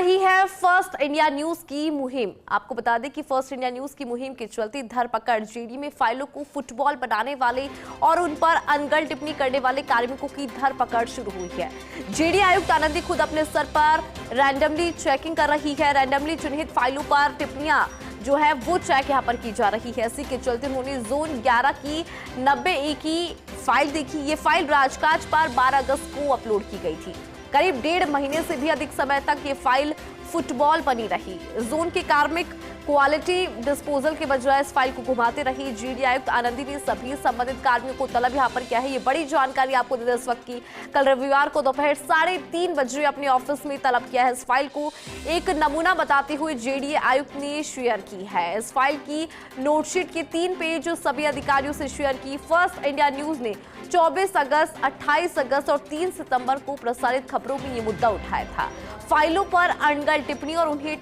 रही है first India news की मुहिम। आपको बता दें कि फर्स्ट इंडिया न्यूज की मुहिम के चलते धरपकड़ जेडी में फाइलों को फुटबॉल बनाने वाले और उन पर अनगढ़ टिप्पणी करने वाले कार्मिकों की धरपकड़ शुरू हुई है। जेडी आयुक्त आनंदी खुद अपने स्तर पर रैंडमली चेकिंग कर रही है। रैंडमली चिन्हित फाइलों पर टिप्पणियां जो है वो चेक यहाँ पर की जा रही है। इसी के चलते उन्होंने जोन 11 की 90A की फाइल देखी। ये फाइल राजकाज पर 12 अगस्त को अपलोड की गई थी। करीब 1.5 महीने से भी अधिक समय तक ये फाइल फुटबॉल बनी रही। जोन के कार्मिक क्वालिटी डिस्पोजल के बजाय इस फाइल को घुमाते रही। जेडी आयुक्त आनंदी ने सभी संबंधित कार्मिकों को तलब यहाँ पर किया है। ये बड़ी जानकारी आपको दे दें इस वक्त की। कल रविवार को दोपहर 3:30 बजे अपने ऑफिस में तलब किया है। इस फाइल को एक नमूना बताते हुए जेडी आयुक्त ने शेयर की है। इस फाइल की नोटशीट के 3 पेज सभी अधिकारियों से शेयर की। फर्स्ट इंडिया न्यूज ने 24 अगस्त, 28 अगस्त और 3 सितंबर को प्रसारित खबरों में ये मुद्दा उठाया था। फाइलों पर अनगढ़ टिप्पणी और उन्हें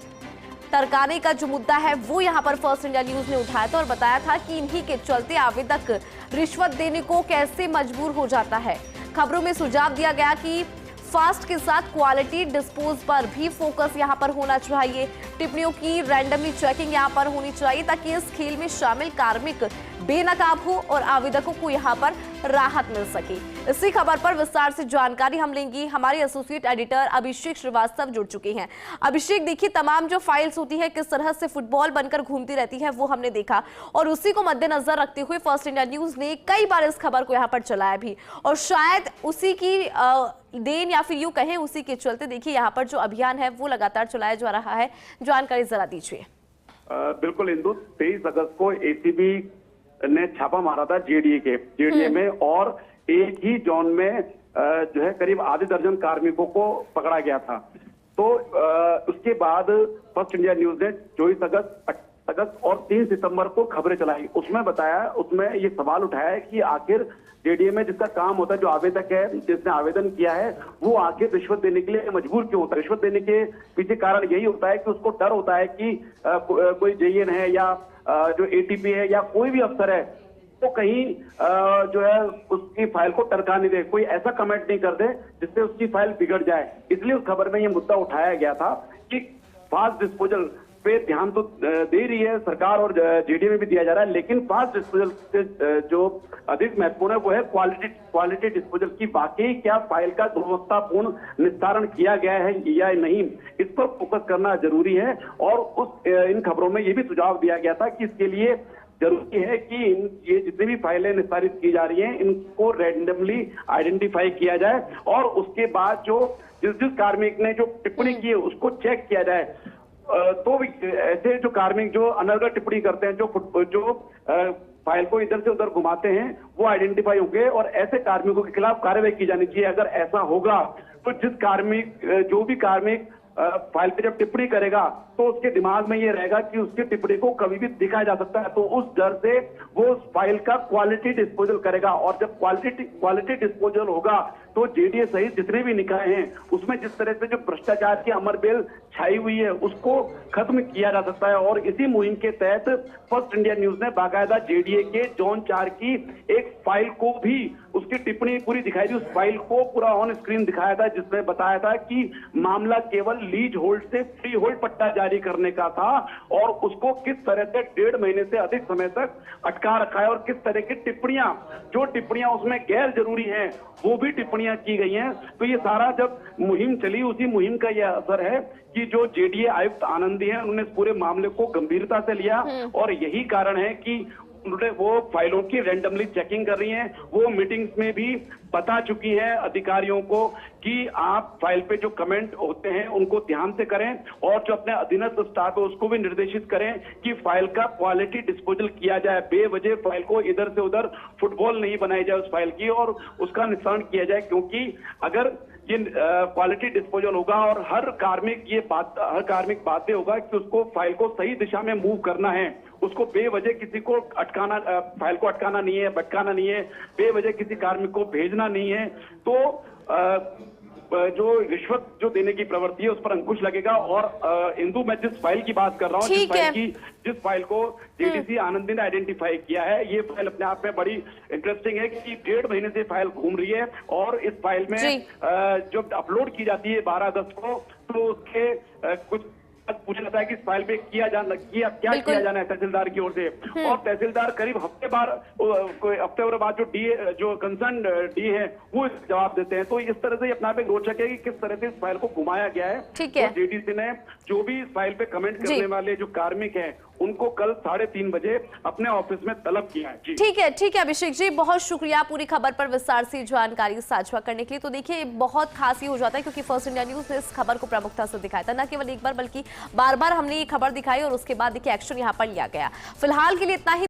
तरकाने का जो मुद्दा है वो यहाँ पर फर्स्ट इंडिया न्यूज ने उठाया था और बताया था कि इन्हीं के चलते आवेदक रिश्वत देने को कैसे मजबूर हो जाता है। खबरों में सुझाव दिया गया कि फास्ट के साथ क्वालिटी डिस्पोज पर भी फोकस यहाँ पर होना चाहिए। टिप्पणियों की रैंडमली चेकिंग यहाँ पर होनी चाहिए ताकि इस खेल में शामिल कार्मिक बेनकाब हो और आवेदकों को यहाँ पर राहत मिल सके। इसी खबर पर विस्तार से जानकारी हम लेंगे। हमारे एसोसिएट एडिटर अभिषेक श्रीवास्तव जुड़ चुके हैं। अभिषेक, देखिए तमाम जो फाइल्स होती है किस तरह से फुटबॉल बनकर घूमती रहती है वो हमने देखा और उसी को मद्देनजर रखते हुए फर्स्ट इंडिया न्यूज ने कई बार इस खबर को यहाँ पर चलाया भी और शायद उसी की देन या फिर यूं कहें उसी के चलते देखिए यहाँ पर जो अभियान है वो लगातार चलाया जा रहा है। जानकारी जरा दीजिए। बिल्कुल इंदु, 23 अगस्त को एसीबी ने छापा मारा था जेडीए में और एक ही जोन में जो है करीब आधे दर्जन कार्मिकों को पकड़ा गया था। तो उसके बाद फर्स्ट इंडिया न्यूज ने 24 अगस्त और 3 सितंबर को खबरें चलाई। उसमें ये सवाल उठाया है कि आखिर जेडीए में जिसका काम होता है, जो आवेदक है जिसने आवेदन किया है, वो आखिर रिश्वत देने के लिए मजबूर क्यों होता है। रिश्वत देने के पीछे कारण यही होता है कि उसको डर होता है कि कोई जेईएन है या जो एटीपी है या कोई भी अफसर है तो कहीं जो है उसकी फाइल को टरका नहीं दे, कोई ऐसा कमेंट नहीं कर दे जिससे उसकी फाइल बिगड़ जाए। इसलिए उस खबर में ये मुद्दा उठाया गया था कि फास्ट डिस्पोजल पे ध्यान तो दे रही है सरकार और जेडीए में भी दिया जा रहा है, लेकिन फास्ट डिस्पोजल से जो अधिक महत्वपूर्ण है वो है क्वालिटी डिस्पोजल की। वाकई क्या फाइल का गुणवत्तापूर्ण निस्तारण किया गया है या नहीं, इस पर फोकस करना जरूरी है। और इन खबरों में ये भी सुझाव दिया गया था कि इसके लिए जरूरी है कि ये जितनी भी फाइलें निस्तारित की जा रही हैं इनको रैंडमली आइडेंटिफाई किया जाए और उसके बाद जिस कार्मिक ने जो टिप्पणी की है उसको चेक किया जाए। तो ऐसे जो कार्मिक जो अनर्गल टिप्पणी करते हैं, जो फाइल को इधर से उधर घुमाते हैं, वो आइडेंटिफाई होंगे और ऐसे कार्मिकों के खिलाफ कार्रवाई की जानी चाहिए। अगर ऐसा होगा तो जो भी कार्मिक फाइल पे जब टिप्पणी करेगा तो उसके दिमाग में ये रहेगा कि उसकी टिप्पणी को कभी भी दिखाया जा सकता है, तो उस डर से वो उस फाइल का क्वालिटी डिस्पोजल करेगा। और जब क्वालिटी डिस्पोजल होगा तो जेडीए सहित जितने भी निकाय हैं उसमें जिस तरह से जो भ्रष्टाचार की अमरबेल छाई हुई है उसको खत्म किया जा सकता है। और इसी मुहिम के तहत फर्स्ट इंडिया न्यूज ने बाकायदा जेडीए के जोन 4 की एक फाइल को भी उसकी टिप्पणी पूरी दिखाई दी। उस फाइल को पूरा ऑन स्क्रीन दिखाया था जिसमें बताया था कि मामला केवल लीज होल्ड से फ्री होल्ड पट्टा जारी करने का था और उसको किस तरह से 1.5 महीने से अधिक समय तक अटका रखा है और किस तरह की टिप्पणियां उसमें गैर जरूरी हैं वो भी टिप्पणियां की गई हैं। तो ये सारा जब मुहिम चली उसी मुहिम का यह असर है कि जो जेडीए आयुक्त आनंदी हैं उन्होंने इस पूरे मामले को गंभीरता से लिया और यही कारण है कि उन्होंने वो फाइलों की रैंडमली चेकिंग कर रही हैं। वो मीटिंग्स में भी बता चुकी है अधिकारियों को कि आप फाइल पे जो कमेंट होते हैं उनको ध्यान से करें और जो अपने अधीनस्थ स्टाफ है उसको भी निर्देशित करें कि फाइल का क्वालिटी डिस्पोजल किया जाए। बेवजह फाइल को इधर से उधर फुटबॉल नहीं बनाई जाए उस फाइल की और उसका निस्तारण किया जाए, क्योंकि अगर ये क्वालिटी डिस्पोजल होगा और हर कार्मिक बाध्य होगा कि उसको फाइल को सही दिशा में मूव करना है, उसको बेवजह किसी को फाइल को अटकाना नहीं है, भटकाना नहीं है, बेवजह किसी कार्मिक को भेजना नहीं है, तो जो रिश्वत जो देने की प्रवृत्ति है उस पर अंकुश लगेगा। और इंदु, मैं जिस फाइल की बात कर रहा हूँ, जिस फाइल को जेडीसी आनंदी ने आइडेंटिफाई किया है, ये फाइल अपने आप में बड़ी इंटरेस्टिंग है कि 1.5 महीने से फाइल घूम रही है और इस फाइल में जब अपलोड की जाती है 12 अगस्त को तो उसके कुछ पूछा जाता है कि इस फाइल पे किया जाना है तहसीलदार की ओर से, और तहसीलदार करीब हफ्ते भर बाद जो कंसर्न डी है वो जवाब देते हैं। तो इस तरह से अपना पे रोचक है कि किस तरह से इस फाइल को घुमाया गया है। ठीक है। जेडीसी ने जो भी इस फाइल पे कमेंट करने वाले जो कार्मिक हैं उनको कल 3:30 बजे अपने ऑफिस में तलब किया है। ठीक है अभिषेक जी, बहुत शुक्रिया पूरी खबर पर विस्तार से जानकारी साझा करने के लिए। तो देखिए बहुत खास ये हो जाता है क्योंकि फर्स्ट इंडिया न्यूज ने इस खबर को प्रमुखता से दिखाया था, न केवल एक बार बल्कि बार बार हमने ये खबर दिखाई और उसके बाद देखिए एक्शन यहाँ पर लिया गया। फिलहाल के लिए इतना ही।